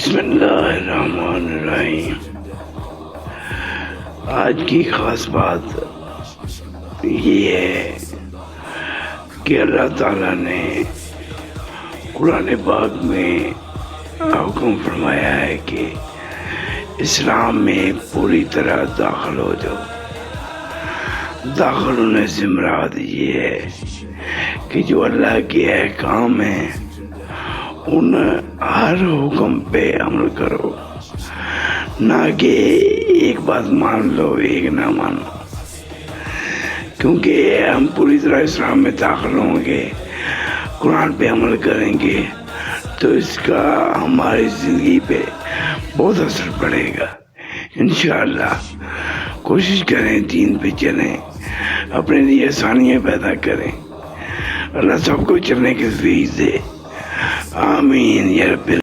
بسم اللہ الرحمن الرحیم۔ آج کی خاص بات یہ ہے کہ اللہ تعالیٰ نے قرآن پاک میں حکم فرمایا ہے کہ اسلام میں پوری طرح داخل ہو جاؤ۔ داخل ہونے سے مراد یہ ہے کہ جو اللہ کے احکام ہیں ان ہر حکم پہ عمل کرو، نہ کہ ایک بات مان لو ایک نہ مانو، کیونکہ ہم پوری طرح اسلام میں داخل ہوں گے، قرآن پہ عمل کریں گے تو اس کا ہماری زندگی پہ بہت اثر پڑے گا۔ انشاءاللہ کوشش کریں دین پہ چلیں، اپنے لیے آسانیاں پیدا کریں، اللہ سب کو چلنے کی توفیق دے، آمین یا رب۔